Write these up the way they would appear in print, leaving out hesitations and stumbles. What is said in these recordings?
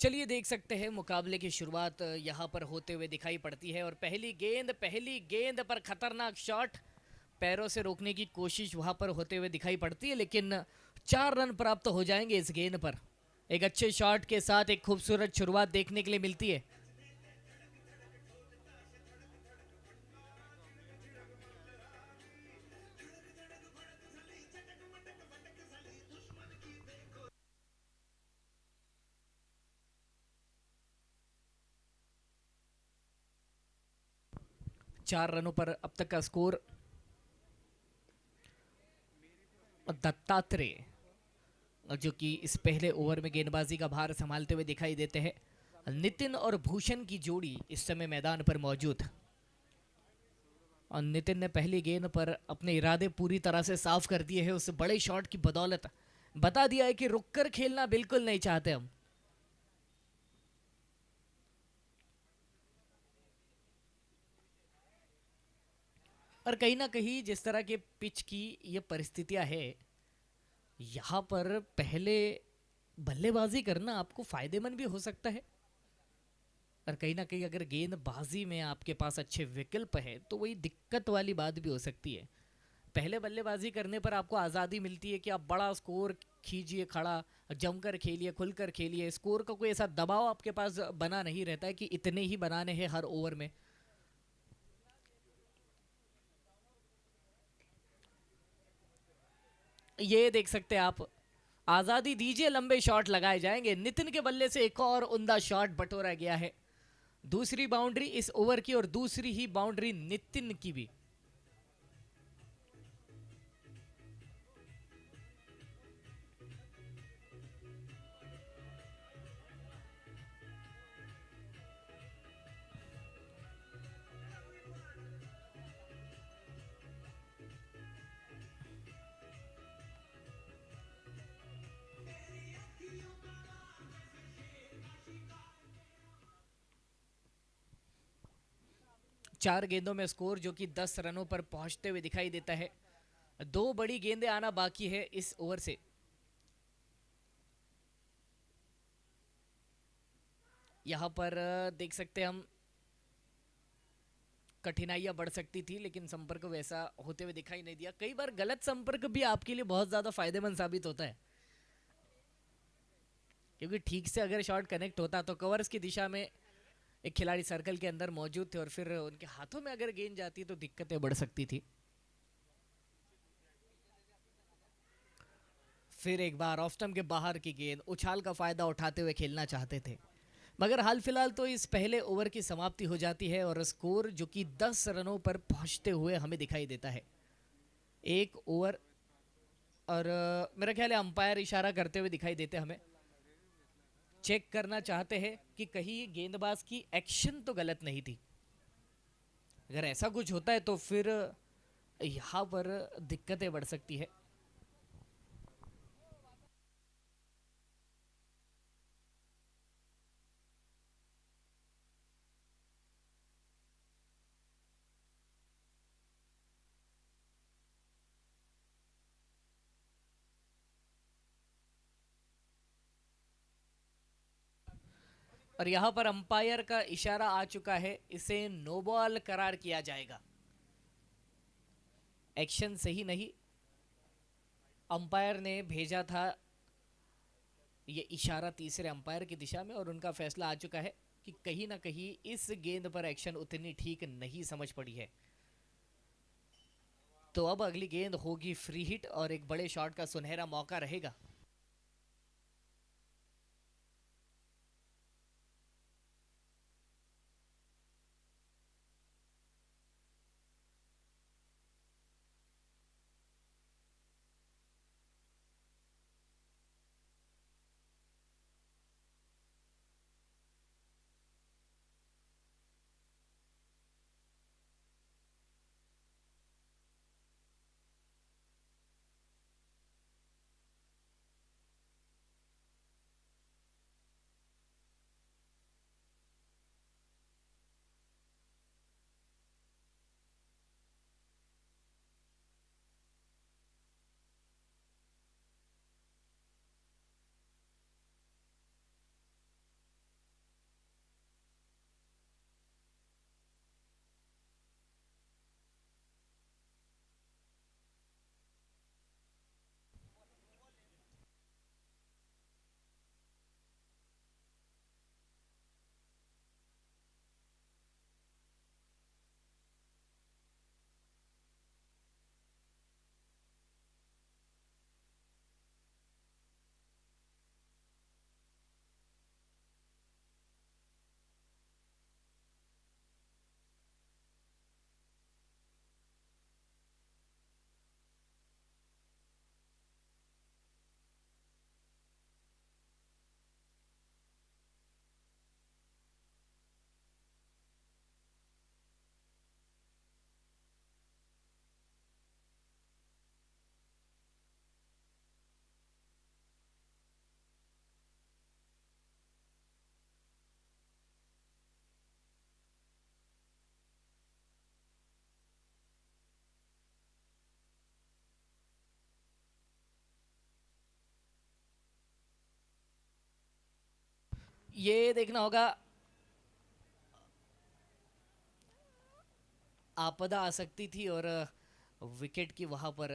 चलिए देख सकते हैं मुकाबले की शुरुआत यहाँ पर होते हुए दिखाई पड़ती है और पहली गेंद पर खतरनाक शॉट पैरों से रोकने की कोशिश वहाँ पर होते हुए दिखाई पड़ती है, लेकिन 4 रन प्राप्त हो जाएंगे इस गेंद पर। एक अच्छे शॉट के साथ एक खूबसूरत शुरुआत देखने के लिए मिलती है। चार रनों पर अब तक का स्कोर। दत्तात्रेय जो कि इस पहले ओवर में गेंदबाजी का भार संभालते हुए दिखाई देते हैं। नितिन और भूषण की जोड़ी इस समय मैदान पर मौजूद और नितिन ने पहली गेंद पर अपने इरादे पूरी तरह से साफ कर दिए हैं। उस बड़े शॉट की बदौलत बता दिया है कि रुककर खेलना बिल्कुल नहीं चाहते हम। और कहीं ना कहीं जिस तरह के पिच की ये परिस्थितियां है, यहाँ पर पहले बल्लेबाजी करना आपको फायदेमंद भी हो सकता है। और कहीं ना कहीं अगर गेंदबाजी में आपके पास अच्छे विकल्प है तो वही दिक्कत वाली बात भी हो सकती है। पहले बल्लेबाजी करने पर आपको आज़ादी मिलती है कि आप बड़ा स्कोर खींचिए, खड़ा जमकर खेलिए, खुलकर खेलिए। स्कोर का कोई ऐसा दबाव आपके पास बना नहीं रहता है कि इतने ही बनाने हैं हर ओवर में। ये देख सकते हैं आप, आज़ादी दीजिए, लंबे शॉट लगाए जाएंगे। नितिन के बल्ले से एक और उम्दा शॉट बटोरा गया है। दूसरी बाउंड्री इस ओवर की और दूसरी ही बाउंड्री नितिन की भी। चार गेंदों में स्कोर जो कि 10 रनों पर पहुंचते हुए दिखाई देता है। दो बड़ी गेंदें आना बाकी है इस ओवर से। यहां पर देख सकते हैं हम, कठिनाइयां बढ़ सकती थी लेकिन संपर्क वैसा होते हुए दिखाई नहीं दिया। कई बार गलत संपर्क भी आपके लिए बहुत ज्यादा फायदेमंद साबित होता है, क्योंकि ठीक से अगर शॉट कनेक्ट होता तो कवर्स की दिशा में एक खिलाड़ी सर्कल के अंदर मौजूद थे और फिर उनके हाथों में अगर गेंद जाती तो दिक्कतें बढ़ सकती थी। फिर एक बार ऑफ स्टंप के बाहर की गेंद, उछाल का फायदा उठाते हुए खेलना चाहते थे, मगर हाल फिलहाल तो इस पहले ओवर की समाप्ति हो जाती है और स्कोर जो कि 10 रनों पर पहुंचते हुए हमें दिखाई देता है। एक ओवर और मेरा ख्याल है अंपायर इशारा करते हुए दिखाई देते हमें। चेक करना चाहते हैं कि कहीं गेंदबाज की एक्शन तो गलत नहीं थी। अगर ऐसा कुछ होता है तो फिर यहाँ पर दिक्कतें बढ़ सकती है। और यहाँ पर अंपायर का इशारा आ चुका है, इसे नो बॉल करार किया जाएगा। एक्शन सही नहीं, अंपायर ने भेजा था ये इशारा तीसरे अंपायर की दिशा में और उनका फैसला आ चुका है कि कहीं ना कहीं इस गेंद पर एक्शन उतनी ठीक नहीं समझ पड़ी है। तो अब अगली गेंद होगी फ्री हिट और एक बड़े शॉट का सुनहरा मौका रहेगा। ये देखना होगा, आपदा आ सकती थी और विकेट की वहां पर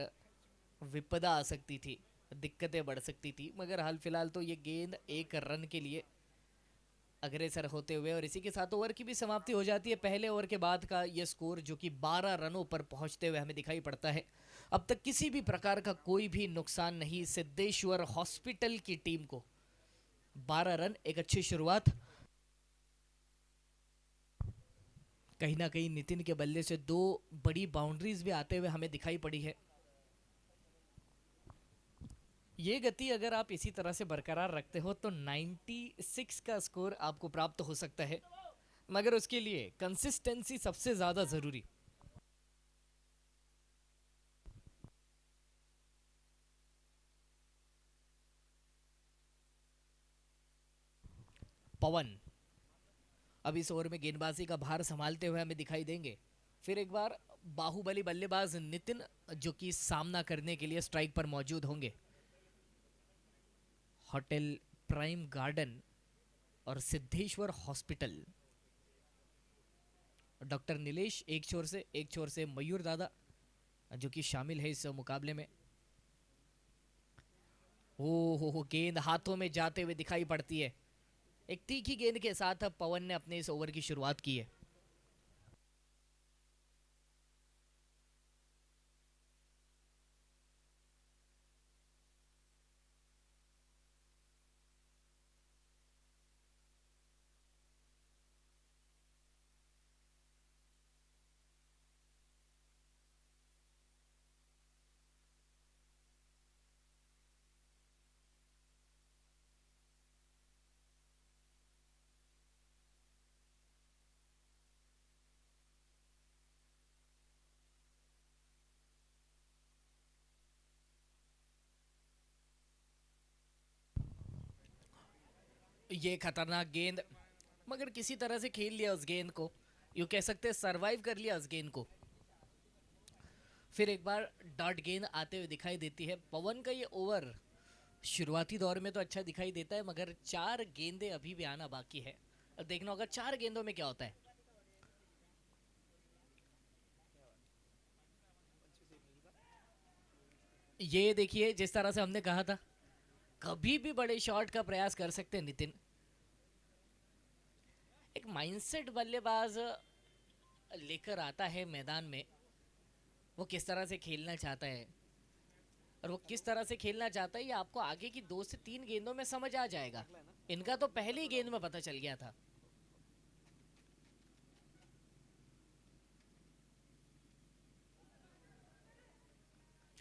विपदा आ सकती थी, दिक्कतें बढ़ सकती थी, मगर हाल फिलहाल तो ये गेंद एक रन के लिए अग्रसर होते हुए, और इसी के साथ ओवर की भी समाप्ति हो जाती है। पहले ओवर के बाद का ये स्कोर जो कि 12 रनों पर पहुंचते हुए हमें दिखाई पड़ता है। अब तक किसी भी प्रकार का कोई भी नुकसान नहीं सिद्धेश्वर हॉस्पिटल की टीम को। 12 रन एक अच्छी शुरुआत। कहीं ना कहीं नितिन के बल्ले से दो बड़ी बाउंड्रीज भी आते हुए हमें दिखाई पड़ी है। ये गति अगर आप इसी तरह से बरकरार रखते हो तो 96 का स्कोर आपको प्राप्त हो सकता है, मगर उसके लिए कंसिस्टेंसी सबसे ज्यादा जरूरी। पवन अब इस ओवर में गेंदबाजी का भार संभालते हुए हमें दिखाई देंगे। फिर एक बार बाहुबली बल्लेबाज नितिन जो कि सामना करने के लिए स्ट्राइक पर मौजूद होंगे। होटल प्राइम गार्डन और सिद्धेश्वर हॉस्पिटल। डॉक्टर नीलेश एक छोर से मयूर दादा जो कि शामिल है इस मुकाबले में। ओ हो, गेंद हाथों में जाते हुए दिखाई पड़ती है। एक तीखी गेंद के साथ अब पवन ने अपने इस ओवर की शुरुआत की है। ये खतरनाक गेंद, मगर किसी तरह से खेल लिया उस गेंद को, यूं कह सकते हैं सरवाइव कर लिया उस गेंद को। फिर एक बार डॉट गेंद आते हुए दिखाई देती है। पवन का ये ओवर शुरुआती दौर में तो अच्छा दिखाई देता है, मगर 4 गेंदे अभी भी आना बाकी है। अब देखना होगा 4 गेंदों में क्या होता है। ये देखिए, जिस तरह से हमने कहा था कभी भी बड़े शॉट का प्रयास कर सकते हैं नितिन। एक माइंडसेट बल्लेबाज लेकर आता है मैदान में, वो किस तरह से खेलना चाहता है और वो किस तरह से खेलना चाहता है ये आपको आगे की 2 से 3 गेंदों में समझ आ जाएगा। इनका तो पहली गेंद में पता चल गया था।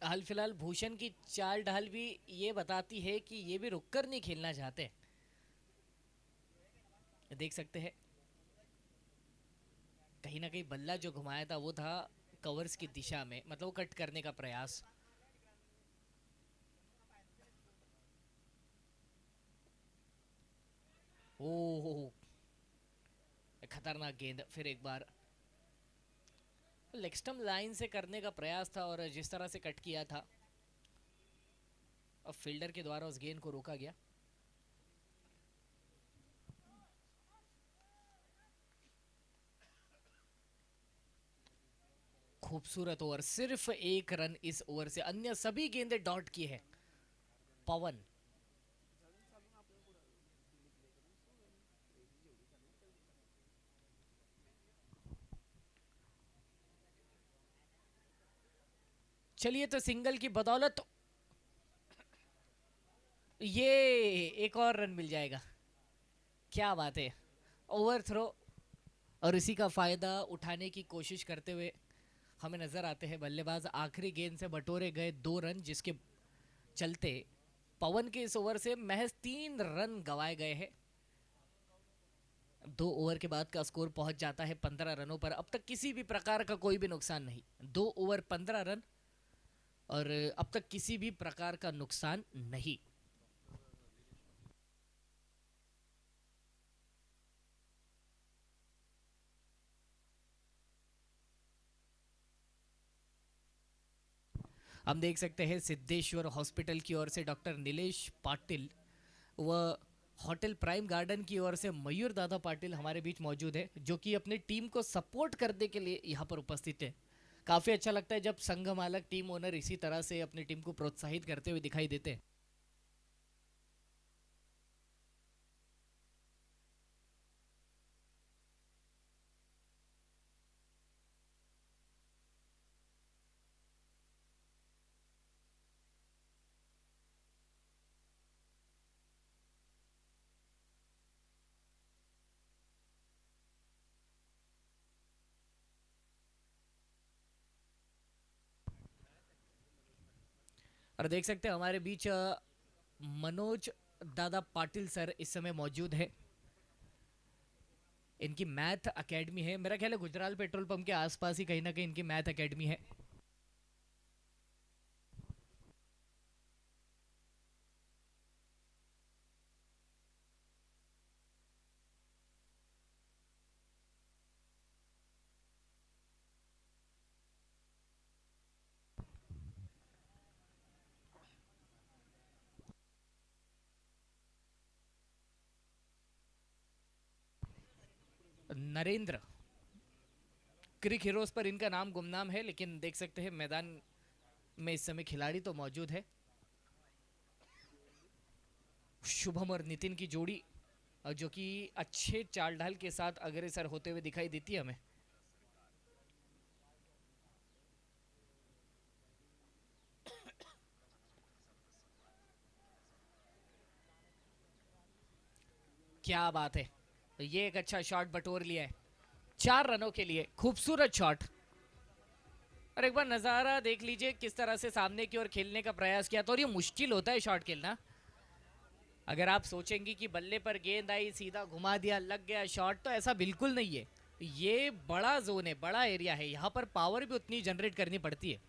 हाल फिलहाल भूषण की चाल ढाल भी ये बताती है कि ये भी रुककर नहीं खेलना चाहते। देख सकते हैं कहीं ना कहीं बल्ला जो घुमाया था वो था कवर्स की दिशा में, मतलब कट करने का प्रयास। ओह, खतरनाक गेंद। फिर एक बार लेग स्टंप लाइन से करने का प्रयास था और जिस तरह से कट किया था, अब फील्डर के द्वारा उस गेंद को रोका गया। खूबसूरत ओवर, सिर्फ एक रन इस ओवर से, अन्य सभी गेंदे डॉट की है। पवन चलिए, तो सिंगल की बदौलत ये एक और रन मिल जाएगा। क्या बात है, ओवर थ्रो, और इसी का फायदा उठाने की कोशिश करते हुए हमें नजर आते हैं बल्लेबाज। आखिरी गेंद से बटोरे गए 2 रन, जिसके चलते पवन के इस ओवर से महज 3 रन गंवाए गए हैं। 2 ओवर के बाद का स्कोर पहुंच जाता है 15 रनों पर। अब तक किसी भी प्रकार का कोई भी नुकसान नहीं। 2 ओवर 15 रन, और अब तक किसी भी प्रकार का नुकसान नहीं। हम देख सकते हैं सिद्धेश्वर हॉस्पिटल की ओर से डॉक्टर नीलेश पाटिल व होटल प्राइम गार्डन की ओर से मयूर दादा पाटिल हमारे बीच मौजूद है, जो कि अपने टीम को सपोर्ट करने के लिए यहाँ पर उपस्थित है। काफ़ी अच्छा लगता है जब संघ मालक टीम ओनर इसी तरह से अपनी टीम को प्रोत्साहित करते हुए दिखाई देते हैं। और देख सकते हैं हमारे बीच मनोज दादा पाटिल सर इस समय मौजूद है। इनकी मैथ एकेडमी है, मेरा ख्याल है गुजराल पेट्रोल पंप के आसपास ही कहीं ना कहीं इनकी मैथ एकेडमी है। नरेंद्र, क्रिक हीरोज पर इनका नाम गुमनाम है, लेकिन देख सकते हैं मैदान में इस समय खिलाड़ी तो मौजूद है। शुभम और नितिन की जोड़ी जो कि अच्छे चाल ढाल के साथ अग्रसर होते हुए दिखाई देती है हमें। क्या बात है, ये एक अच्छा शॉट बटोर लिया है 4 रनों के लिए, खूबसूरत शॉट। और एक बार नजारा देख लीजिए किस तरह से सामने की ओर खेलने का प्रयास किया था। और ये मुश्किल होता है शॉट खेलना। अगर आप सोचेंगे कि बल्ले पर गेंद आई, सीधा घुमा दिया, लग गया शॉट, तो ऐसा बिल्कुल नहीं है। ये बड़ा जोन है, बड़ा एरिया है, यहाँ पर पावर भी उतनी जनरेट करनी पड़ती है।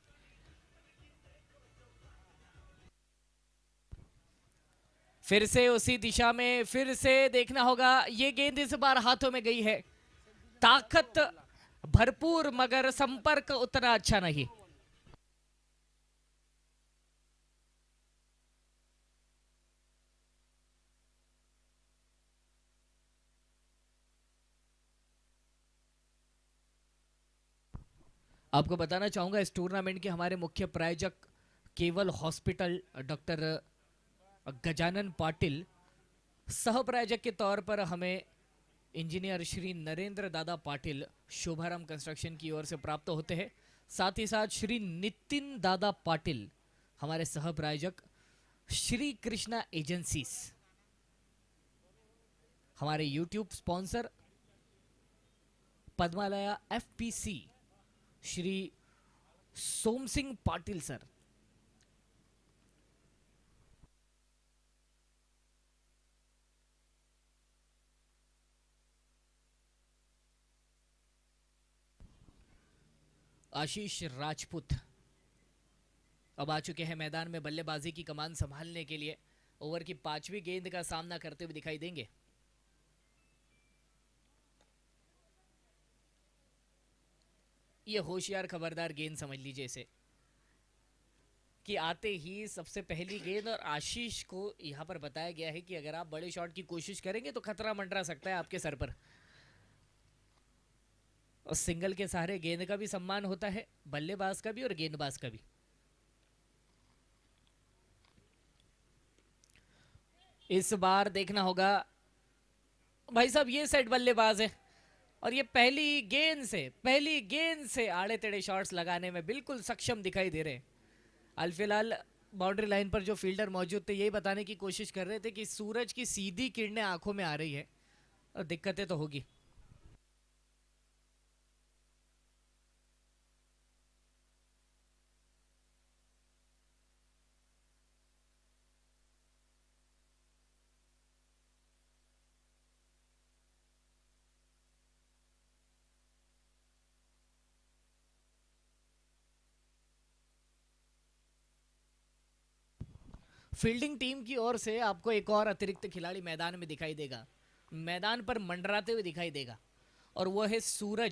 फिर से उसी दिशा में फिर से देखना होगा। ये गेंद इस बार हाथों में गई है, ताकत भरपूर, मगर संपर्क उतना अच्छा नहीं। आपको बताना चाहूंगा इस टूर्नामेंट के हमारे मुख्य प्रायोजक केवल हॉस्पिटल डॉक्टर गजानन पाटिल, सह प्रायोजक के तौर पर हमें इंजीनियर श्री नरेंद्र दादा पाटिल शुभारंभ कंस्ट्रक्शन की ओर से प्राप्त होते हैं। साथ ही साथ श्री नितिन दादा पाटिल हमारे सह प्रायोजक, श्री कृष्णा एजेंसीज हमारे YouTube sponsor, Padmalaya FPC Shri Som Singh Patil sir. Ashish Rajput अब आ चुके हैं मैदान में बल्लेबाजी की कमान संभालने के लिए। ओवर की 5वीं गेंद का सामना करते हुए दिखाई देंगे। ये होशियार खबरदार गेंद समझ लीजिए इसे, कि आते ही सबसे पहली गेंद। और आशीष को यहां पर बताया गया है कि अगर आप बड़े शॉट की कोशिश करेंगे तो खतरा मंडरा सकता है आपके सर पर। और सिंगल के सहारे गेंद का भी सम्मान होता है, बल्लेबाज का भी और गेंदबाज का भी। इस बार देखना होगा भाई साहब, ये सेट बल्लेबाज है और ये पहली गेंद से आड़े टेढ़े शॉट्स लगाने में बिल्कुल सक्षम दिखाई दे रहे हैं। हाल फिलहाल बाउंड्री लाइन पर जो फील्डर मौजूद थे यही बताने की कोशिश कर रहे थे कि सूरज की सीधी किरणें आंखों में आ रही है और दिक्कतें तो होगी। फील्डिंग टीम की ओर से आपको एक और अतिरिक्त खिलाड़ी मैदान में दिखाई देगा, मैदान पर मंडराते हुए दिखाई देगा, और वो है सूर्य,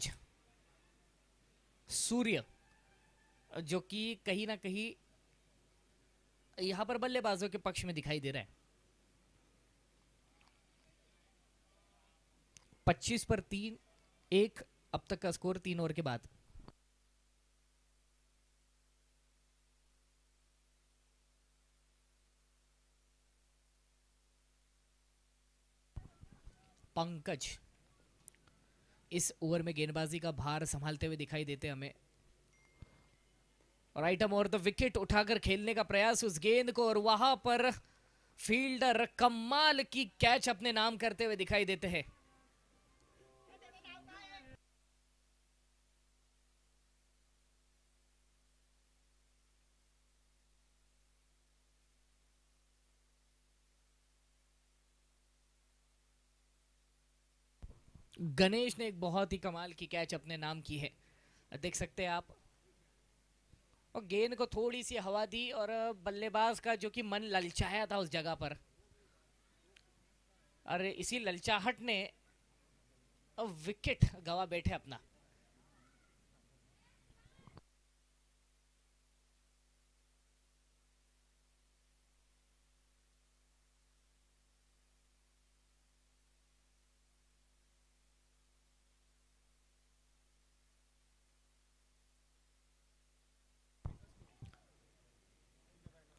जो कि कहीं ना कहीं यहां पर बल्लेबाजों के पक्ष में दिखाई दे रहा है। 25 पर 3, 1 अब तक का स्कोर 3 ओवर के बाद। पंकज इस ओवर में गेंदबाजी का भार संभालते हुए दिखाई देते हमें। राइट आर्म और द विकेट उठाकर खेलने का प्रयास उस गेंद को, और वहां पर फील्डर कमाल की कैच अपने नाम करते हुए दिखाई देते हैं। गणेश ने एक बहुत ही कमाल की कैच अपने नाम की है, देख सकते हैं आप। और गेंद को थोड़ी सी हवा दी और बल्लेबाज का जो कि मन ललचाया था उस जगह पर, और इसी ललचाहट ने विकेट गवा बैठे अपना।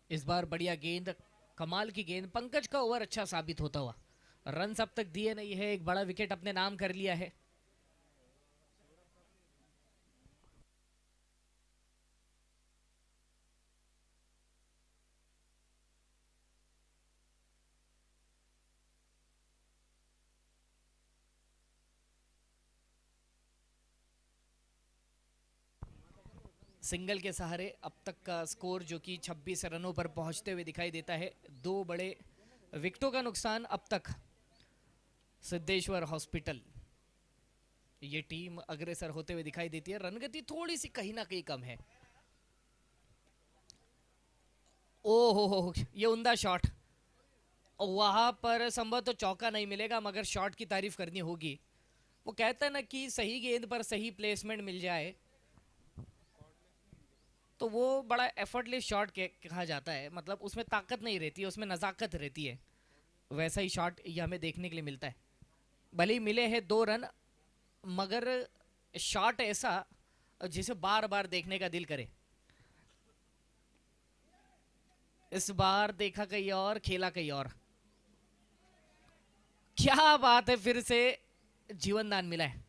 इस बार बढ़िया गेंद, कमाल की गेंद, पंकज का ओवर अच्छा साबित होता हुआ। रन अब तक दिए नहीं है, एक बड़ा विकेट अपने नाम कर लिया है। सिंगल के सहारे अब तक का स्कोर जो कि 26 रनों पर पहुंचते हुए दिखाई देता है। 2 बड़े विकेटों का नुकसान अब तक सिद्धेश्वर हॉस्पिटल, ये टीम अग्रसर होते हुए दिखाई देती है। रनगति थोड़ी सी कहीं ना कहीं कम है। ओ हो, ये उमदा शॉट, वहां पर संभव तो चौका नहीं मिलेगा, मगर शॉट की तारीफ करनी होगी। वो कहता है ना कि सही गेंद पर सही प्लेसमेंट मिल जाए तो वो बड़ा एफर्टलेस शॉट कहा जाता है, मतलब उसमें ताकत नहीं रहती है, उसमें नज़ाकत रहती है। वैसा ही शॉट ये हमें देखने के लिए मिलता है। भले ही मिले हैं 2 रन, मगर शॉट ऐसा जिसे बार बार देखने का दिल करे। इस बार देखा कहीं और, खेला कहीं और। क्या बात है, फिर से जीवन दान मिला है।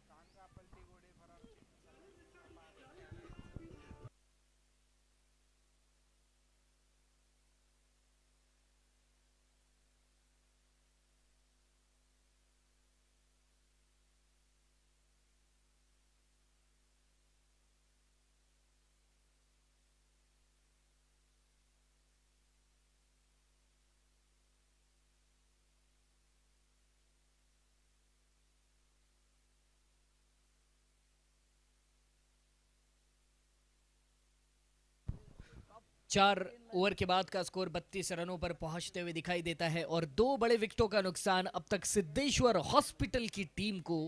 चार ओवर के बाद का स्कोर 32 रनों पर पहुंचते हुए दिखाई देता है, और 2 बड़े विकेटों का नुकसान अब तक सिद्धेश्वर हॉस्पिटल की टीम को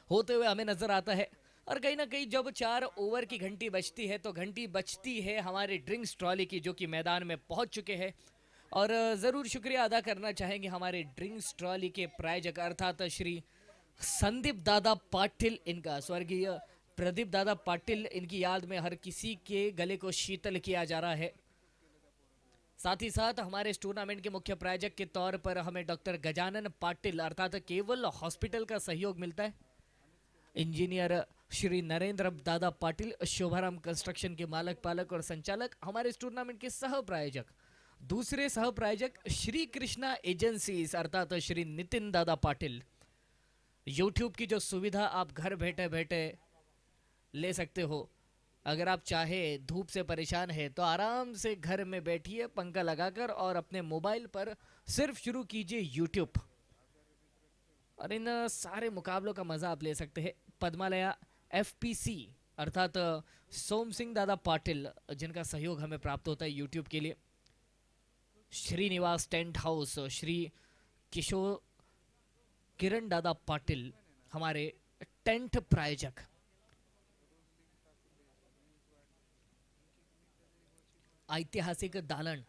होते हुए हमें नजर आता है। और कहीं ना कहीं जब 4 ओवर की घंटी बजती है तो घंटी बजती है हमारे ड्रिंक्स ट्रॉली की, जो कि मैदान में पहुंच चुके हैं। और ज़रूर शुक्रिया अदा करना चाहेंगे हमारे ड्रिंक्स ट्रॉली के प्रायोजक, अर्थात श्री संदीप दादा पाटिल, इनका स्वर्गीय प्रदीप दादा पाटिल, इनकी याद में हर किसी के गले को शीतल किया जा रहा है। साथ ही साथ हमारे इस टूर्नामेंट के मुख्य प्रायोजक के तौर पर हमें डॉक्टर गजानन पाटिल अर्थात केवल हॉस्पिटल का सहयोग मिलता है। इंजीनियर श्री नरेंद्र दादा पाटिल, शोभाराम कंस्ट्रक्शन के मालक पालक और संचालक, हमारे इस टूर्नामेंट के सह प्रायोजक, दूसरे सह प्रायोजक श्री कृष्णा एजेंसीज अर्थात श्री नितिन दादा पाटिल। यूट्यूब की जो सुविधा आप घर बैठे बैठे ले सकते हो, अगर आप चाहे धूप से परेशान है तो आराम से घर में बैठिए पंखा लगाकर और अपने मोबाइल पर सिर्फ शुरू कीजिए यूट्यूब, और इन सारे मुकाबलों का मज़ा आप ले सकते हैं। पद्मालया एफपीसी अर्थात सोम सिंह दादा पाटिल, जिनका सहयोग हमें प्राप्त होता है यूट्यूब के लिए। श्रीनिवास टेंट हाउस, श्री किशोर किरण दादा पाटिल हमारे टेंट प्रायोजक। ऐतिहासिक दालन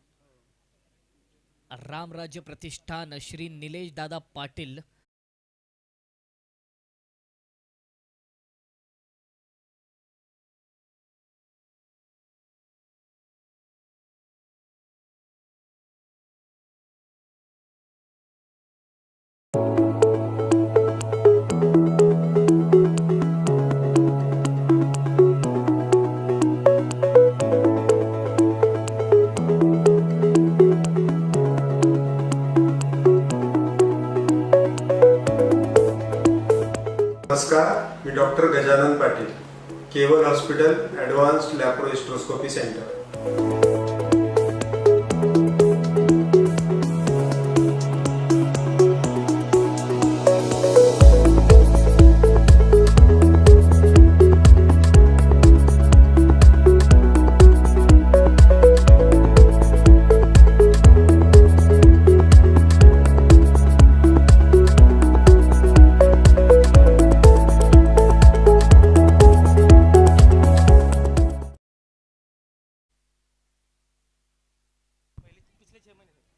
राम राज्य प्रतिष्ठान श्री नीलेश दादा पाटिल नमस्कार, मी doctor Gajanan Patil, Keval hospital advanced laparohysteroscopy centre.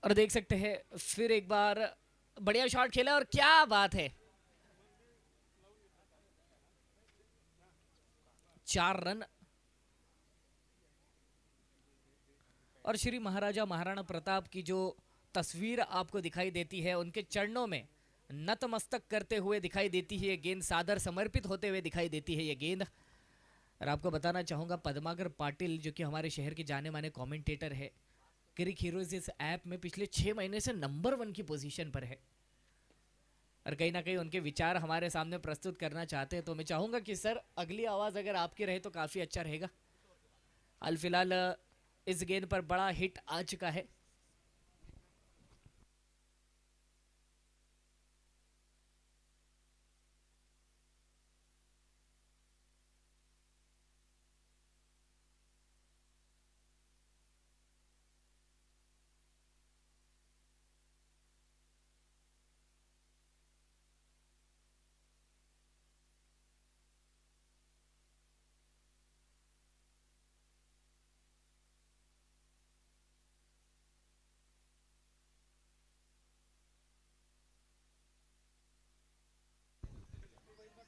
और देख सकते हैं फिर एक बार बढ़िया शॉट खेला और क्या बात है, 4 रन। और श्री महाराजा महाराणा प्रताप की जो तस्वीर आपको दिखाई देती है, उनके चरणों में नतमस्तक करते हुए दिखाई देती है ये गेंद, सादर समर्पित होते हुए दिखाई देती है ये गेंद। और आपको बताना चाहूंगा पद्माकर पाटिल जो कि हमारे शहर के जाने माने कमेंटेटर है, क्रिक हीरोज इस ऐप में पिछले 6 महीने से नंबर 1 की पोजीशन पर है और कहीं ना कहीं उनके विचार हमारे सामने प्रस्तुत करना चाहते हैं। तो मैं चाहूंगा कि सर अगली आवाज अगर आपकी रहे तो काफी अच्छा रहेगा। हाल फिलहाल इस गेंद पर बड़ा हिट आ चुका है।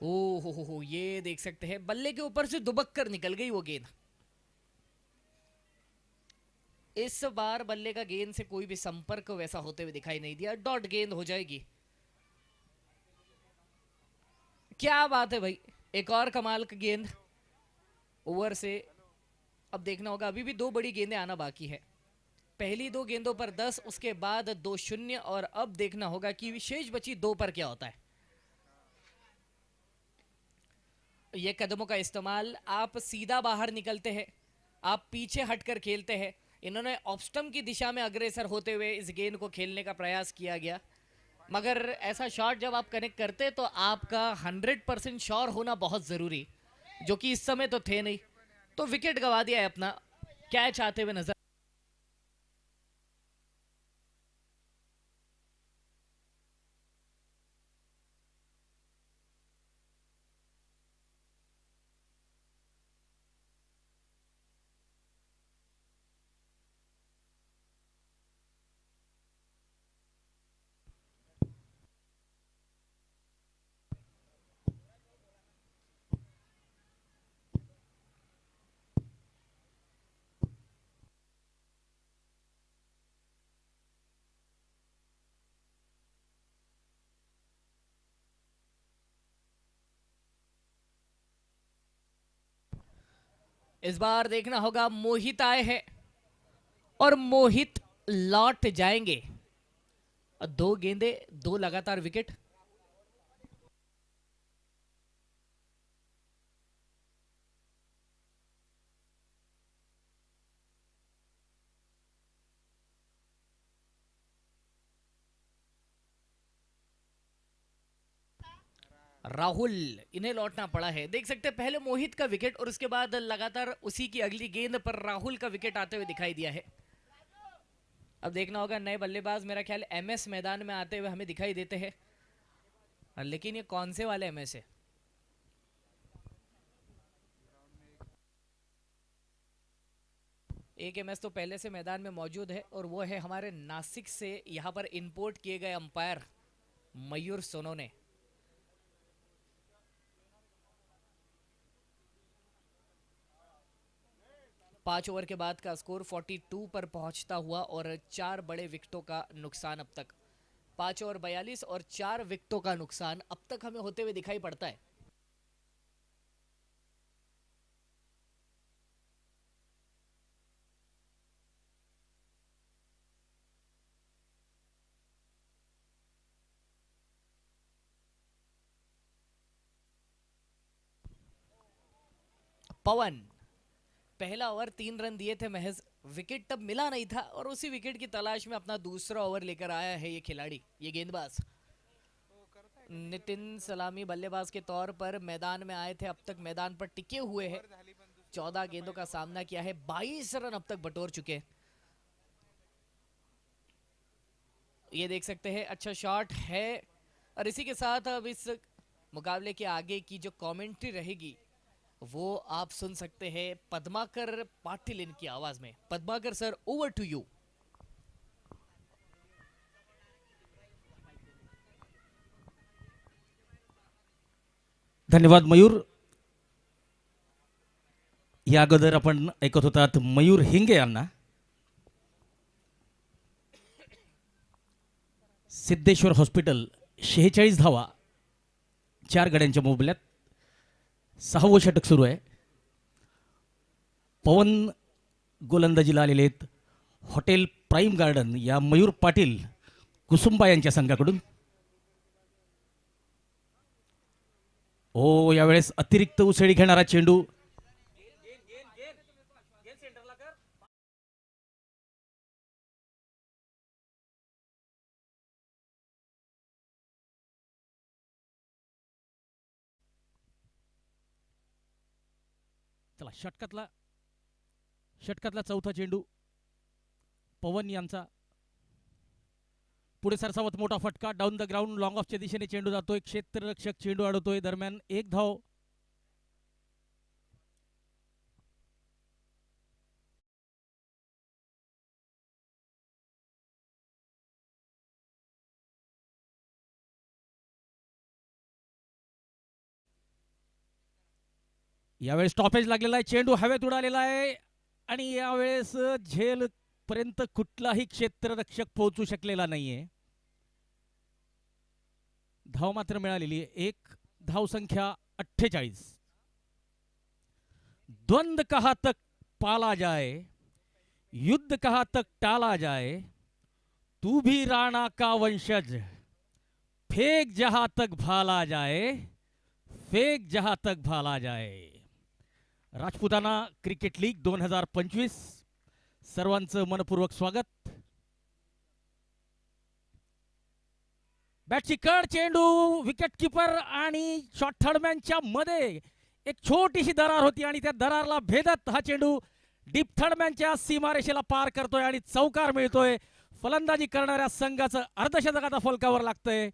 ओ हो, ये देख सकते हैं बल्ले के ऊपर से दुबक कर निकल गई वो गेंद। इस बार बल्ले का गेंद से कोई भी संपर्क वैसा होते हुए दिखाई नहीं दिया, डॉट गेंद हो जाएगी। क्या बात है भाई, एक और कमाल का गेंद ओवर से। अब देखना होगा, अभी भी 2 बड़ी गेंदें आना बाकी है। पहली 2 गेंदों पर 10, उसके बाद 2 शून्य, और अब देखना होगा कि विशेष बची 2 पर क्या होता है। ये कदमों का इस्तेमाल, आप सीधा बाहर निकलते हैं, आप पीछे हटकर खेलते हैं। इन्होंने ऑफ की दिशा में अग्रसर होते हुए इस गेंद को खेलने का प्रयास किया गया, मगर ऐसा शॉट जब आप कनेक्ट करते तो आपका 100% श्योर होना बहुत ज़रूरी, जो कि इस समय तो थे नहीं। तो विकेट गवा दिया है अपना, कैच आते हुए नजर। इस बार देखना होगा, मोहित आए हैं और मोहित लौट जाएंगे। 2 गेंदे 2 लगातार विकेट। राहुल, इन्हें लौटना पड़ा है। देख सकते हैं पहले मोहित का विकेट और उसके बाद लगातार उसी की अगली गेंद पर राहुल का विकेट आते हुए दिखाई दिया है। अब देखना होगा, नए बल्लेबाज मेरा ख्याल एमएस मैदान में आते हुए हमें दिखाई देते हैं, लेकिन ये कौन से वाले एमएस है? एक एमएस तो पहले से मैदान में मौजूद है और वो है हमारे नासिक से यहाँ पर इंपोर्ट किए गए अंपायर मयूर सोनोने। पांच ओवर के बाद का स्कोर 42 पर पहुंचता हुआ और 4 बड़े विकेटों का नुकसान अब तक। 5 ओवर 42 और 4 विकेटों का नुकसान अब तक हमें होते हुए दिखाई पड़ता है। पवन, पहला ओवर 3 रन दिए थे महज, विकेट तब मिला नहीं था और उसी विकेट की तलाश में अपना दूसरा ओवर लेकर आया है ये खिलाड़ी, ये गेंदबाज। नितिन सलामी बल्लेबाज के तौर पर मैदान में आए थे, अब तक मैदान पर टिके हुए हैं, 14 गेंदों का सामना किया है, 22 रन अब तक बटोर चुके। ये देख सकते हैं, अच्छा शॉट है। और इसी के साथ अब इस मुकाबले के आगे की जो कमेंट्री रहेगी वो आप सुन सकते हैं पद्माकर पाटिल इनकी आवाज में। Padmakar sir, over to you. धन्यवाद मयूर. या अगोदर आपण ऐकत होतात मयूर हिंगे यांना. सिद्धेश्वर हॉस्पिटल 46 धावा 4 गड्यांच्या मोबदल्यात. 6वं षटक सुरू आहे. पवन गोलंदाजीला आलेले आहेत हॉटेल प्राईम गार्डन या मयूर पाटील कुसुंबा यांच्या संघाकडून. ओ, यावेळेस अतिरिक्त उसळी घेणारा चेंडू. चला, षटकातला चौथा चेंडू पवन यांचा. पुढे सरसावत मोठा फटका, डाऊन द ग्राउंड, लॉंग ऑफच्या दिशेने चेंडू जातोय, क्षेत्ररक्षक चेंडू अडवतोय, दरम्यान 1 धाव. यावेळेस स्टॉपेज लागलेला आहे, चेंडू हवेत उडालेला आहे आणि यावेळेस झेल पर्यंत कुठलाही क्षेत्ररक्षक पोहोचू शकलेला नाहीये. धाव मात्र मिळालेली आहे, 1 धाव संख्या 48. द्वंद कहा तक पाला जाए, युद्ध कहा तक टाला जाए, तू भी राणा का वंशज, फेंक जहां तक भाला जाए, फेंक जहां तक भाला जाए. राजपुताना क्रिकेट लीग 2025 सर्वांचं मनपूर्वक स्वागत. बॅटची कड, चेंडू, विकेट किपर आणि शॉट थर्डमॅनच्या मध्ये एक छोटीशी दरार होती आणि त्या दरारला भेदत हा चेंडू डीप थर्डमॅनच्या सीमारेषेला पार करतोय आणि चौकार मिळतोय. फलंदाजी करणाऱ्या संघाचं अर्धशतक आता फलकावर लागतंय.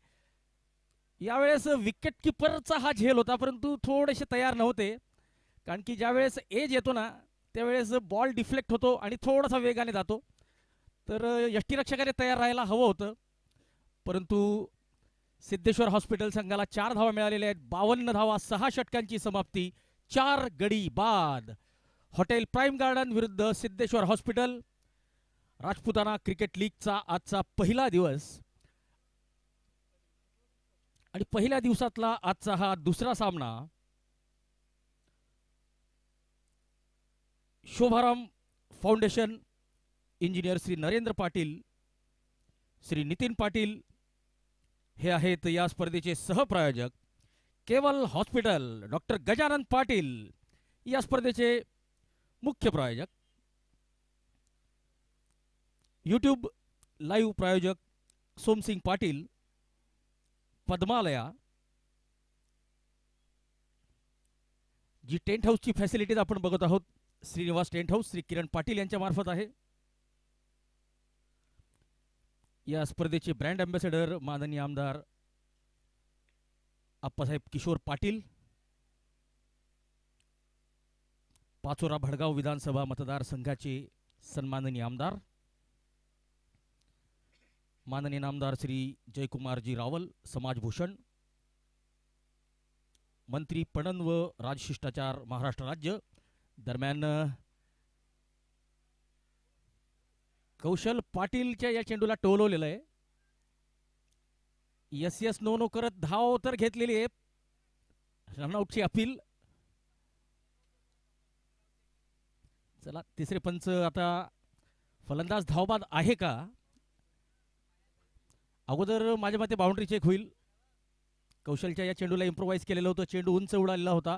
यावेळेस विकेट किपरचा हा झेल होता, परंतु थोडेसे तयार नव्हते, कारण की ज्यावेळेस एज येतो ना त्यावेळेस बॉल डिफ्लेक्ट होतो आणि थोडासा वेगाने जातो. तर यष्टीरक्षकाने तयार राहायला हवं होतं, परंतु सिद्धेश्वर हॉस्पिटल संघाला 4 धावा मिळालेल्या आहेत. 52 धावा, 6 षटकांची समाप्ती, 4 गडी बाद. हॉटेल प्राईम गार्डन विरुद्ध सिद्धेश्वर हॉस्पिटल. राजपुताना क्रिकेट लीगचा आजचा पहिला दिवस आणि पहिल्या दिवसातला आजचा हा दुसरा सामना शोभाराम फाउंडेशन, इंजिनियर श्री नरेंद्र पाटील, श्री नितीन पाटील हे आहेत या स्पर्धेचे सहप्रायोजक. केवल हॉस्पिटल डॉक्टर गजानन पाटील या स्पर्धेचे मुख्य प्रायोजक. यूट्यूब लाईव्ह प्रायोजक सोमसिंग पाटील. पद्मालया, जी टेंट हाऊसची फॅसिलिटीज आपण बघत आहोत, श्रीनिवास टेंट हाऊस श्री किरण पाटील यांच्या मार्फत आहे. या स्पर्धेचे ब्रँड अँबॅसेडर माननीय आमदार आप्पासाहेब किशोर पाटील. पाचोरा भडगाव विधानसभा मतदारसंघाचे सन्माननीय आमदार माननीय नामदार श्री जयकुमारजी रावल, समाजभूषण मंत्री पणन व राजशिष्टाचार महाराष्ट्र राज्य. दरम्यान कौशल पाटीलच्या या चेंडूला टोलवलेलं आहे. यस नो नो करत धाव तर घेतलेली आहे. रनआउटची अपील. चला, तिसरे पंच आता. फलंदाज धावबाद आहे का? अगोदर माझ्या मते बाउंड्री चेक होईल. कौशलच्या या चेंडूला इम्प्रोवाइज केलेलं होतं, चेंडू उंच उडालेला होता.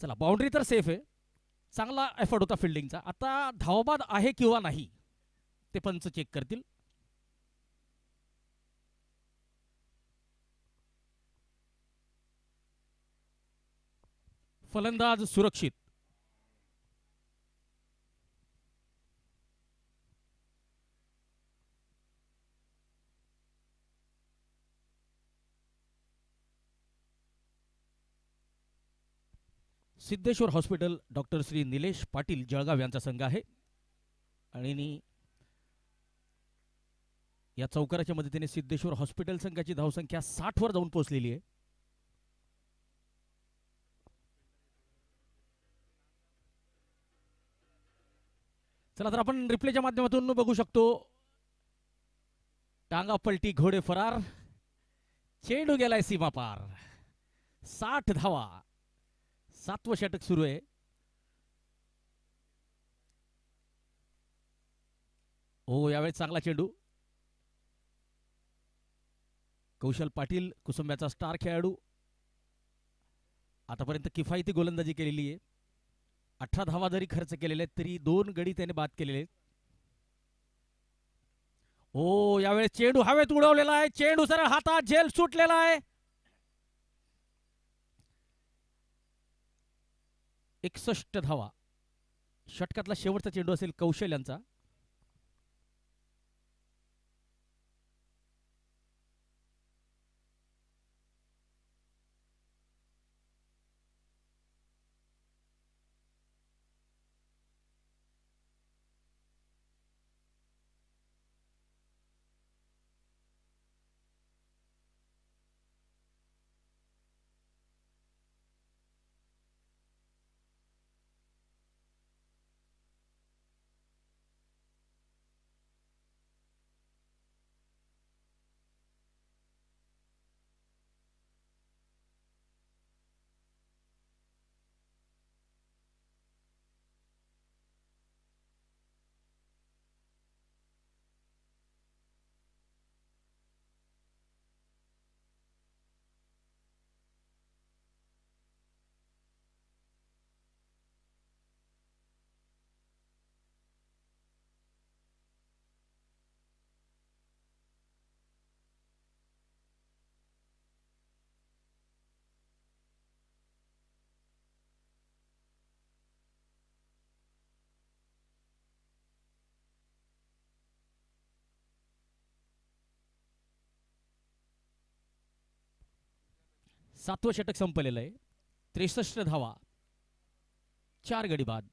चला बाउंड्री तर सेफ आहे, चांगला एफर्ट होता फिल्डिंगचा. आता धावबाद आहे किंवा नाही ते पंच चेक करतील. फलंदाज सुरक्षित. सिद्धेश्वर हॉस्पिटल डॉक्टर श्री निलेश पाटील जळगाव यांचा संघ आहे आणि या चौकाराच्या मदतीने सिद्धेश्वर हॉस्पिटल संघाची धावसंख्या 60 वर जाऊन पोहोचलेली आहे. चला तर आपण रिप्लेच्या माध्यमातून बघू शकतो. टांगा पलटी घोडे फरार, चेंडू गेलाय सीमा पार. 60 धावा, 7वं षटक सुरू आहे. हो यावेळेस चांगला चेंडू. कौशल पाटील कुसुंब्याचा स्टार खेळाडू, आतापर्यंत किफायती गोलंदाजी केलेली आहे. 18 धावा जरी खर्च केलेले आहेत तरी 2 गडी त्याने बाद केलेले आहेत. हो यावेळेस चेंडू हवेत उडवलेला आहे, चेंडू सरळ हातात झेल सुटलेला आहे. 61 धावा, षटकातला शेवटचा चेंडू असेल कौशल यांचा. सातवं षटक संपलेलं आहे. 63 धावा, 4 गडी बाद.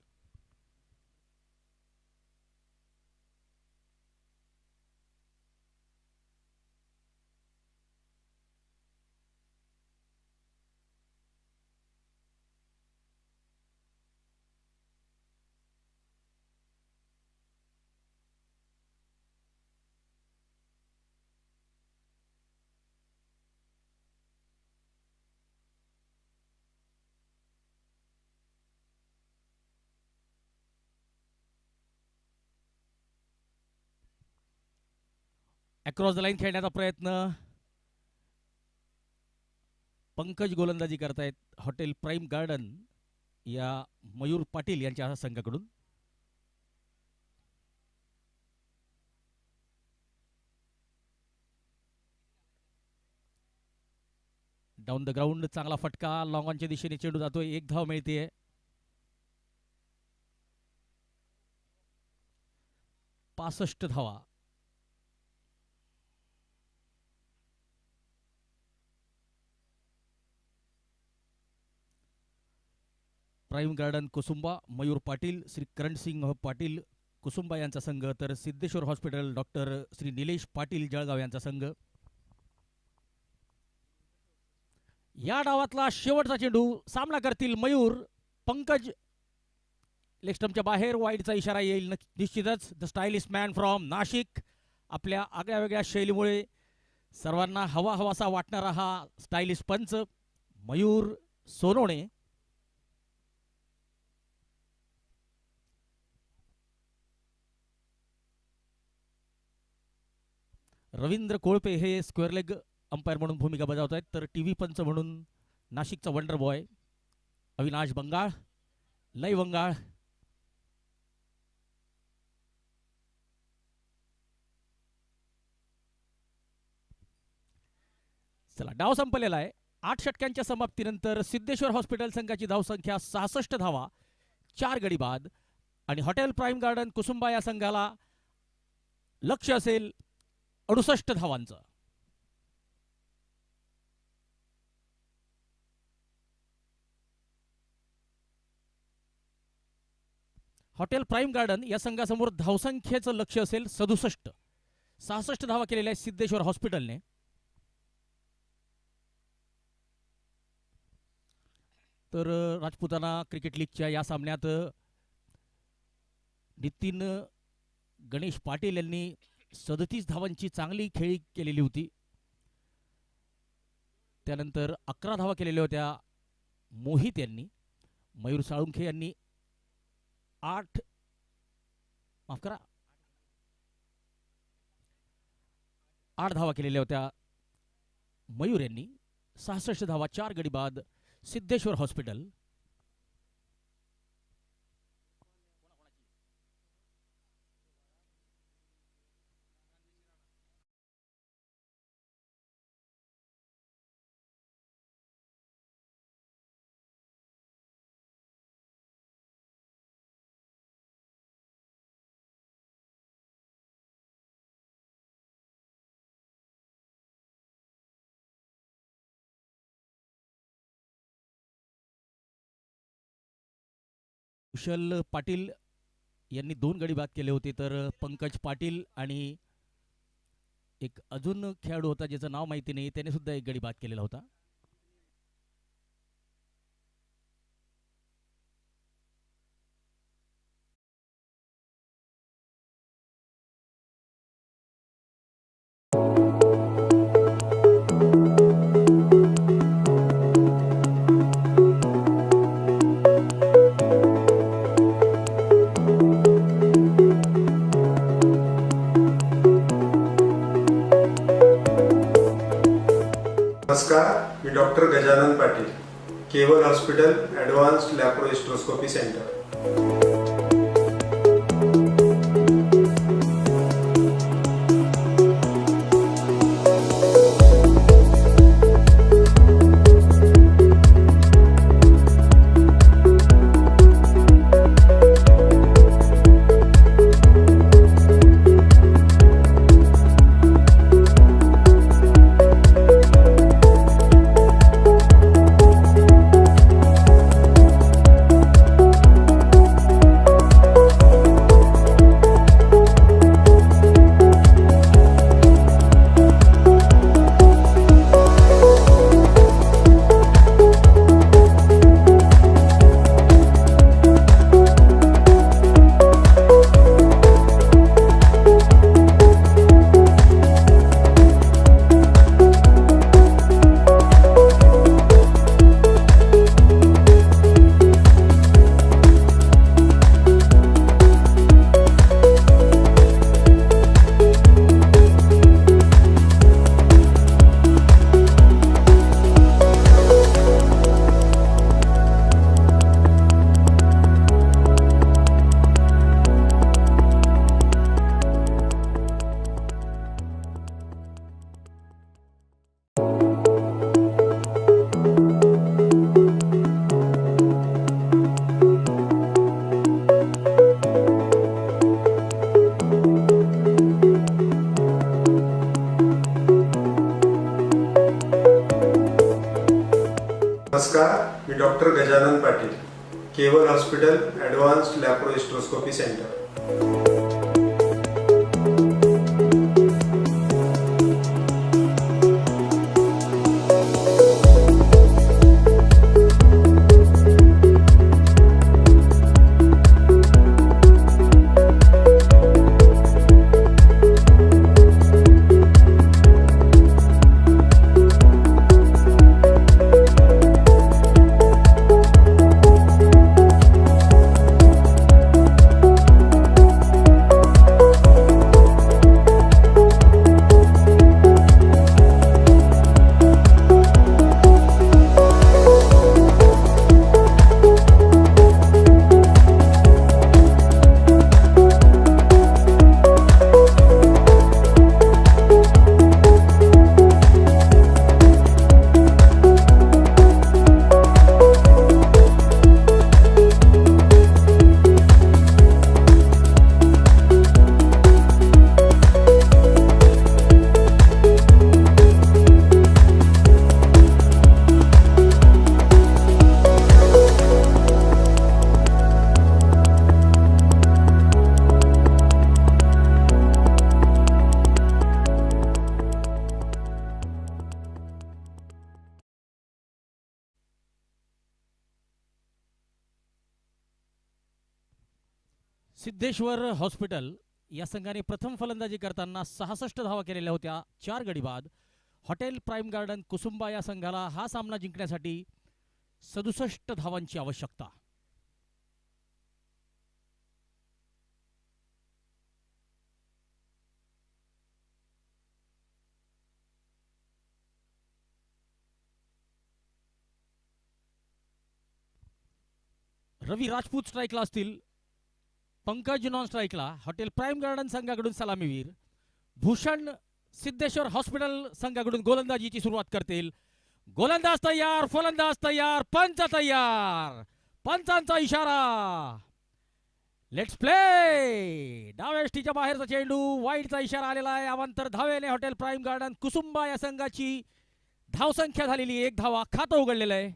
अक्रॉस द लाईन खेळण्याचा प्रयत्न. पंकज गोलंदाजी करतायत हॉटेल प्राईम गार्डन या मयूर पाटील यांच्या संघाकडून. डाऊन द ग्राउंड चांगला फटका, लॉंग ऑनच्या दिशेने चेंडू जातोय, 1 धाव मिळते. पासष्ट धावा. प्राईम गार्डन कुसुंबा मयूर पाटील श्री करणसिंह पाटील कुसुंबा यांचा संघ, तर सिद्धेश्वर हॉस्पिटल डॉक्टर श्री निलेश पाटील जळगाव यांचा संघ. या डावातला शेवटचा चेंडू सामना करतील मयूर. पंकज लेगस्टंपच्या बाहेर, वाईडचा इशारा येईल निश्चितच. The stylish man from Nashik, आपल्या आगळ्या वेगळ्या शैलीमुळे सर्वांना हवा हवासा वाटणारा हा स्टायलिश पंच मयूर सोनवणे. रवींद्र कोळपे हे स्क्वेअर लेग अंपायर म्हणून भूमिका बजावत आहेत, तर टीव्ही पंच म्हणून नाशिकचा वंडर बॉय अविनाश बंगाळ, लय बंगाळ, चला डाव संपलेला आहे. 8 षटकांच्या समाप्तीनंतर सिद्धेश्वर हॉस्पिटल संघाची धावसंख्या 66 धावा, 4 गडी बाद. आणि हॉटेल प्राईम गार्डन कुसुंबा या संघाला लक्ष असेल 68 धावांचं. हॉटेल प्राईम गार्डन या संघासमोर धावसंख्येचं लक्ष असेल 67. 66 धावा केलेल्या आहेत सिद्धेश्वर हॉस्पिटलने. तर राजपुताना क्रिकेट लीगच्या या सामन्यात नितीन गणेश पाटील यांनी 37 धावांची चांगली खेळी केलेली होती. त्यानंतर 11 धावा केलेल्या होत्या मोहित यांनी. मयूर साळुंखे यांनी 8 धावा केलेल्या होत्या मयूर यांनी. 66 धावा, 4 गडी बाद. सिद्धेश्वर हॉस्पिटल. कुशल पाटील यांनी 2 गडी बाद केले होते. तर पंकज पाटील आणि एक अजून खेळाडू होता ज्याचं नाव माहिती नाही, त्याने सुद्धा 1 गडी बाद केलेला होता. नमस्कार, मी doctor Gajanan Patil, Keval hospital advanced laparohysteroscopy centre. नमस्कार, मी doctor Gajanan Patil, Keval hospital advanced laparohysteroscopy centre. Siddheshwar hospital या संघाने प्रथम फलंदाजी करताना 66 धावा केलेल्या होत्या, 4 गडी बाद. हॉटेल प्राइम गार्डन कुसुंबा या संघाला हा सामना जिंकण्यासाठी 67 धावांची आवश्यकता. रवी राजपूत स्ट्राईकला असतील, पंकज नॉन स्ट्राईकला. हॉटेल प्राइम गार्डन संघाकडून सलामीवीर भूषण सिद्धेश्वर हॉस्पिटल संघाकडून गोलंदाजीची सुरुवात करतील. गोलंदाज तयार, फलंदाज तयार, पंच तयार. पंचांचा इशारा. Let's play. डावेष्टीच्या बाहेरचा चेंडू, वाईडचा इशारा आलेला आहे. अवांतर धावेने हॉटेल प्राइम गार्डन कुसुंबा या संघाची धावसंख्या झालेली 1 धावा. खातं उघडलेलं आहे.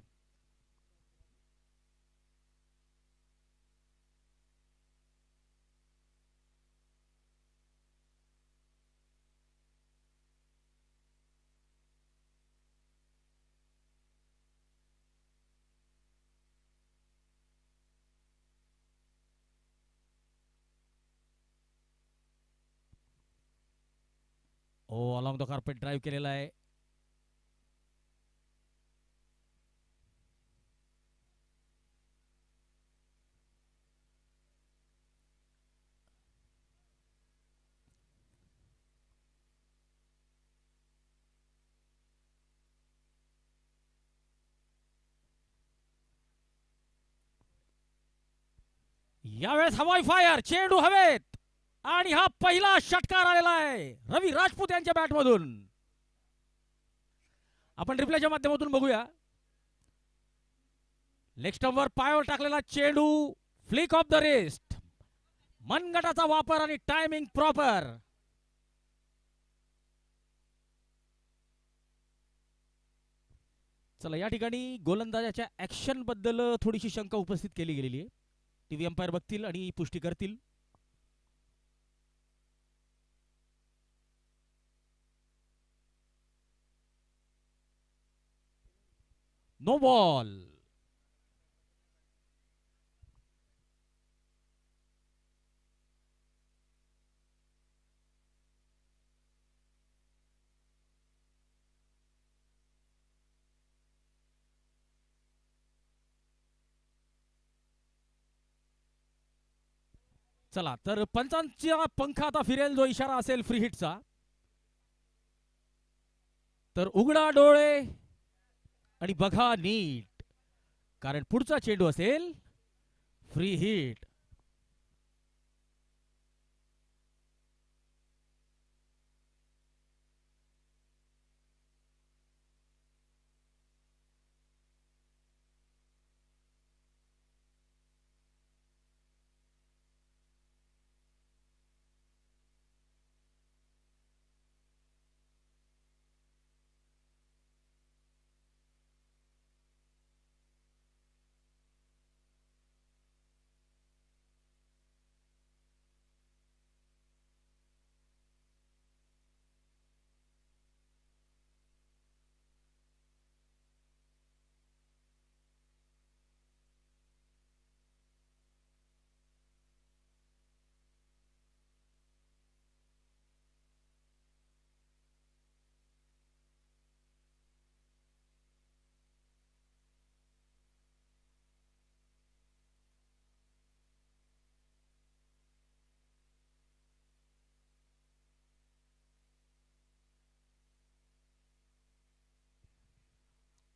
अलॉंग द कार्पेट ड्राईव्ह केलेला आहे. यावेळेस हवाई फायर, चेंडू हवेत आणि हा पहिला षटकार आलेला आहे रवी राजपूत यांच्या बॅटमधून. आपण रिप्लेच्या माध्यमातून बघूया. लेग स्टंपवर पायावर टाकलेला चेंडू, फ्लिक ऑफ द रिस्ट, मनगटाचा वापर आणि टायमिंग प्रॉपर. चला, या ठिकाणी गोलंदाजाच्या ऍक्शन बद्दल थोडीशी शंका उपस्थित केली गेलेली आहे. टीव्ही अंपायर बघतील आणि पुष्टी करतील. No ball. चला, तर पंचांचा पंख आता फिरेल जो इशारा असेल फ्री हिटचा. तर उघडा डोळे आणि बघा नीट, कारण पुढचा चेंडू असेल फ्री हिट.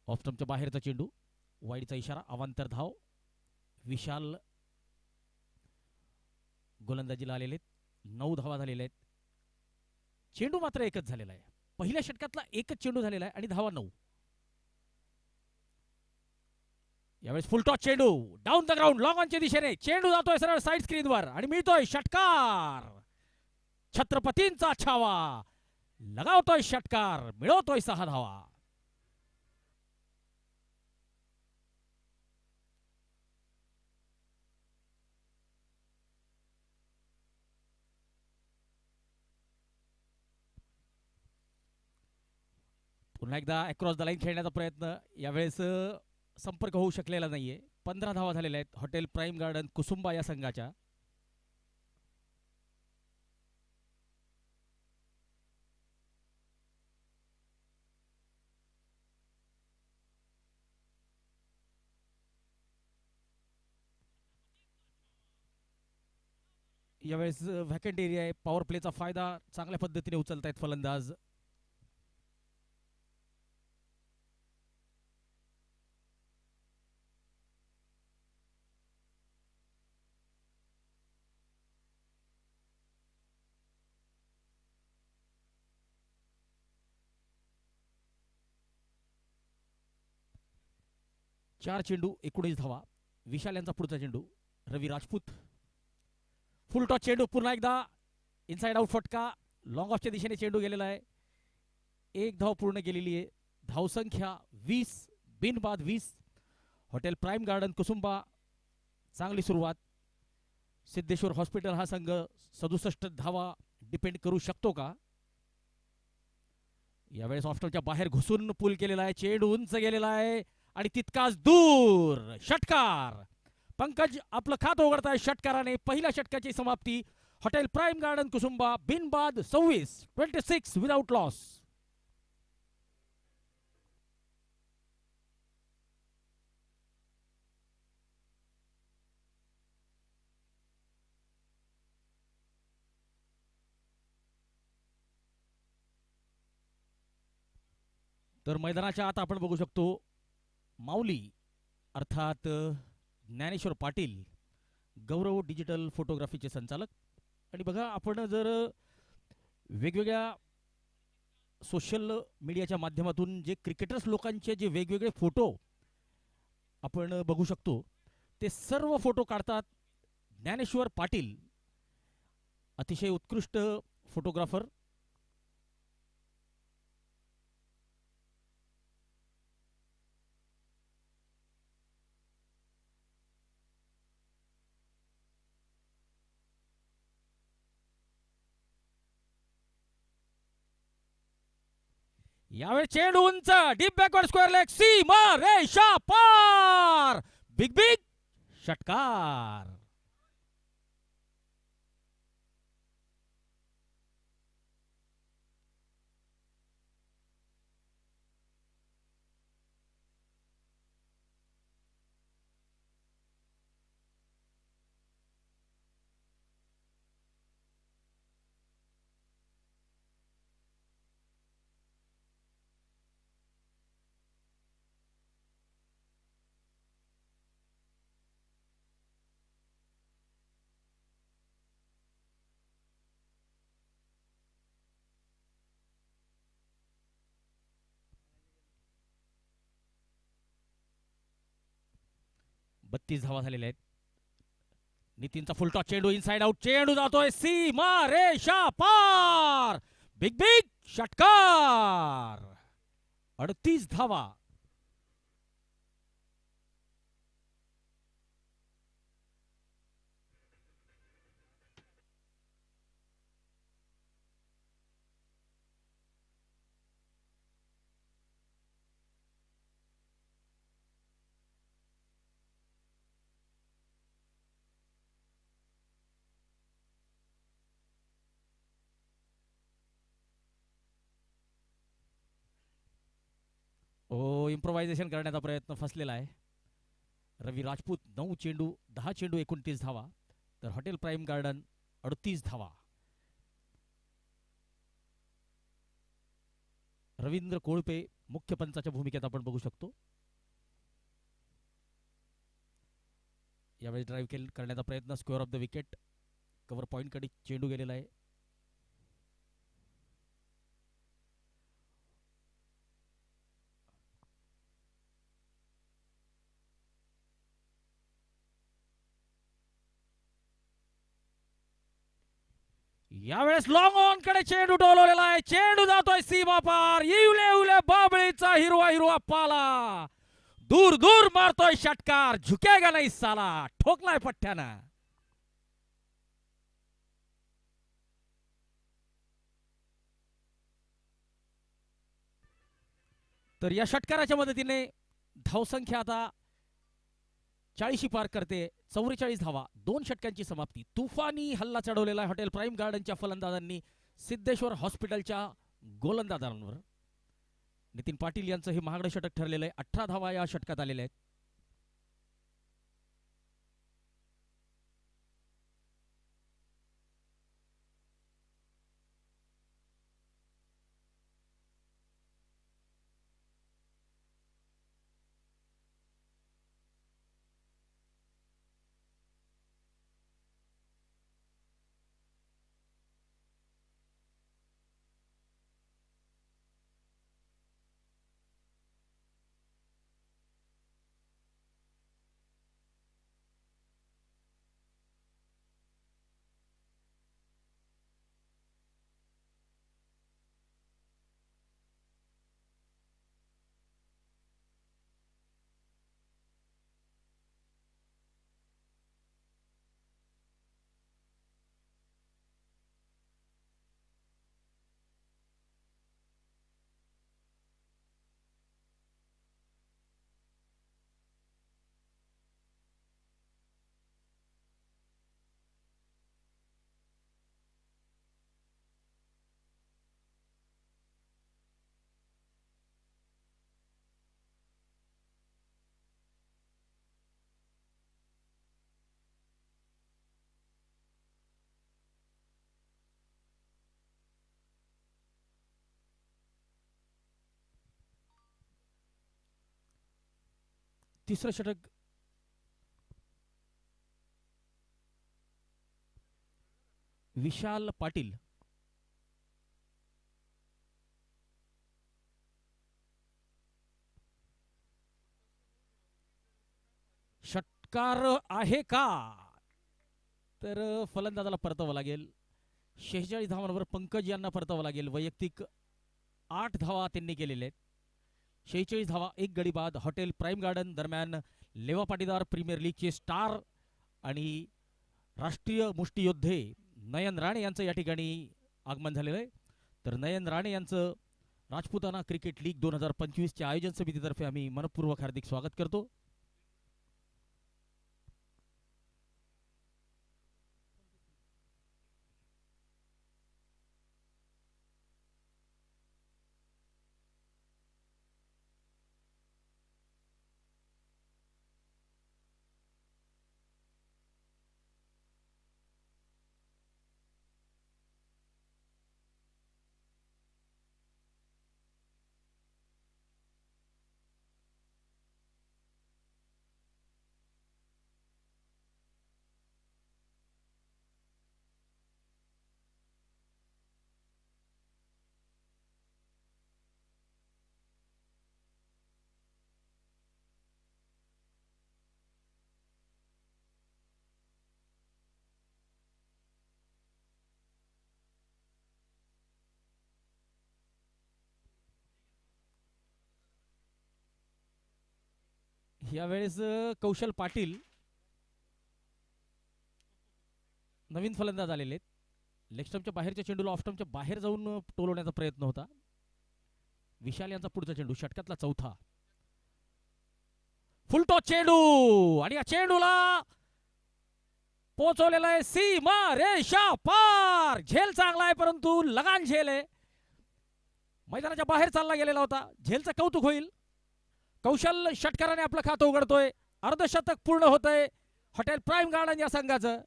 ऑफ स्टंपच्या बाहेरचा चेंडू, वाईडचा इशारा, अवांतर धाव. विशाल गोलंदाजीला आलेले 9 धावा झालेल्या आहेत. चेंडू मात्र एकच झालेला आहे. पहिल्या षटकातला एकच चेंडू झालेला आहे आणि धावा 9. यावेळेस फुल टॉस चेंडू, डाऊन द ग्राउंड, लॉंग ऑनच्या दिशेने चेंडू जातोय सरळ साईड स्क्रीनवर आणि मिळतोय षटकार. छत्रपतींचा छावा लगावतोय षटकार, मिळवतोय 6 धावा. पुन्हा एकदा अक्रॉस द लाईन खेळण्याचा प्रयत्न, यावेळेस संपर्क होऊ शकलेला नाहीये. 15 धावा झालेल्या आहेत हॉटेल प्राइम गार्डन कुसुंबा या संघाच्या. यावेळेस व्हॅकंट एरिया आहे. पॉवर प्लेचा फायदा चांगल्या पद्धतीने उचलतायत फलंदाज. चार चेंडू 19 धावा. विशाल यांचा पुढचा चेंडू. रवी राजपूत. फुल टॉस चेंडू पुन्हा एकदा इनसाइड आउट फटका. लॉंग ऑफच्या दिशेने चेंडू गेलेला आहे. एक धाव पूर्ण केलेली आहे. धावसंख्या 20, बिनबाद 20. हॉटेल प्राइम गार्डन कुसुंबा चांगली सुरुवात. सिद्धेश्वर हॉस्पिटल हा संघ 67 धावा डिपेंड करू शकतो का? यावेळेस ऑफ्टरच्या बाहेर घुसून पूल केलेला आहे. चेंडू उंच गेलेला आहे आणि तितकाच दूर. षटकार. पंकज आपलं खात उघडताय षटकाराने. पहिल्या षटकाची समाप्ती. हॉटेल प्राइम गार्डन कुसुंबा बिनबाद 26 विदाउट लॉस. तर मैदानाच्या आत आपण बघू शकतो माऊली अर्थात ज्ञानेश्वर पाटील, गौरव डिजिटल फोटोग्राफीचे संचालक. आणि बघा आपण जर वेगवेगळ्या सोशल मीडियाच्या माध्यमातून जे क्रिकेटर्स लोकांचे जे वेगवेगळे फोटो आपण बघू शकतो ते सर्व फोटो काढतात ज्ञानेश्वर पाटील, अतिशय उत्कृष्ट फोटोग्राफर. यावेळी चेंडू उंच डीप बॅकवर्ड स्क्वेअर लेग सीमा रेषा पार. बिग बिग षटकार. बत्तीस धावा झालेल्या आहेत. नितीनचा फुलटॉस चेंडू इनसाइड आउट. चेंडू जातोय सीमा रेषा पार. बिग बिग षटकार. 38 धावा. इम्प्रोव्हायझेशन करण्याचा प्रयत्न फसलेला आहे. रवी राजपूत 9 चेंडू 10 चेंडू 29 धावा. तर हॉटेल प्राइम गार्डन 38 धावा. रवींद्र कोळपे मुख्य पंचाच्या भूमिकेत आपण बघू शकतो. यावेळी ड्राईव्ह करण्याचा प्रयत्न. Square of the wicket. Cover point कडे चेंडू गेलेला आहे. यावेळेस लॉंग ऑन कडे चेंडू डोलवलेला आहे. चेंडू जातोय सीमा पार. इवले इवले बाबळीचा हिरवा हिरवा पाला. दूर दूर मारतोय षटकार. झुकेगा नाही साला. ठोकलाय पठ्ठ्यानं. तर या षटकाराच्या मदतीने धावसंख्या आता 40 पार करते. 44 धावा. 2 षटकांची समाप्ती. तुफानी हल्ला चढवलेला हॉटेल प्राइम गार्डनच्या फलंदाजांनी सिद्धेश्वर हॉस्पिटलच्या गोलंदाजांवर. नितीन पाटील यांचं हे महागडं षटक ठरलेलं आहे. 18 धावा या षटकात आलेल्या आहेत. तिसरं षटक विशाल पाटील. षटकार आहे का? तर फलंदाजाला परतावं लागेल. 46 धावांवर पंकज यांना परतावं लागेल. वैयक्तिक 8 धावा त्यांनी केलेल्या आहेत. 46 धावा, एक गडी बाद. हॉटेल प्राईम गार्डन दरम्यान लेवा पाटीदार प्रीमियर लीगचे स्टार आणि राष्ट्रीय मुष्टियोद्धे नयन राणे यांचं या ठिकाणी आगमन झालेलं आहे. तर नयन राणे यांचं राजपुताना क्रिकेट लीग 2025च्या आयोजन समितीतर्फे आम्ही मनपूर्वक हार्दिक स्वागत करतो. यावेळेस कौशल पाटील नवीन फलंदाज आलेले आहेत. लेग स्टंपच्या बाहेरच्या चेंडूला ऑफ स्टंपच्या बाहेर जाऊन टोलवण्याचा प्रयत्न होता. विशाल यांचा पुढचा चेंडू, षटकातला चौथा. फुलटॉस चेंडू आणि या चेंडूला पोहोचवलेला आहे सीमा रेषा पार. झेल चांगला आहे परंतु लगान झेल आहे. मैदानाच्या बाहेर चालला गेलेला होता. झेलचं कौतुक होईल. कौशल षटकाराने आपलं खातं उघडतोय. अर्धशतक पूर्ण होतंय हॉटेल प्राईम गार्डन या संघाचं.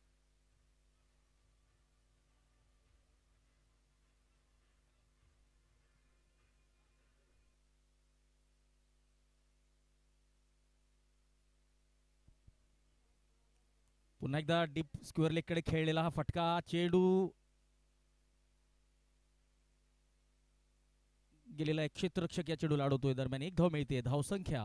पुन्हा एकदा डीप स्क्वेअर लेग कडे खेळलेला हा फटका. चेंडू गेलेला एक क्षेत्ररक्षक या चेंडूला अडवतोय. दरम्यान एक धाव मिळते. धावसंख्या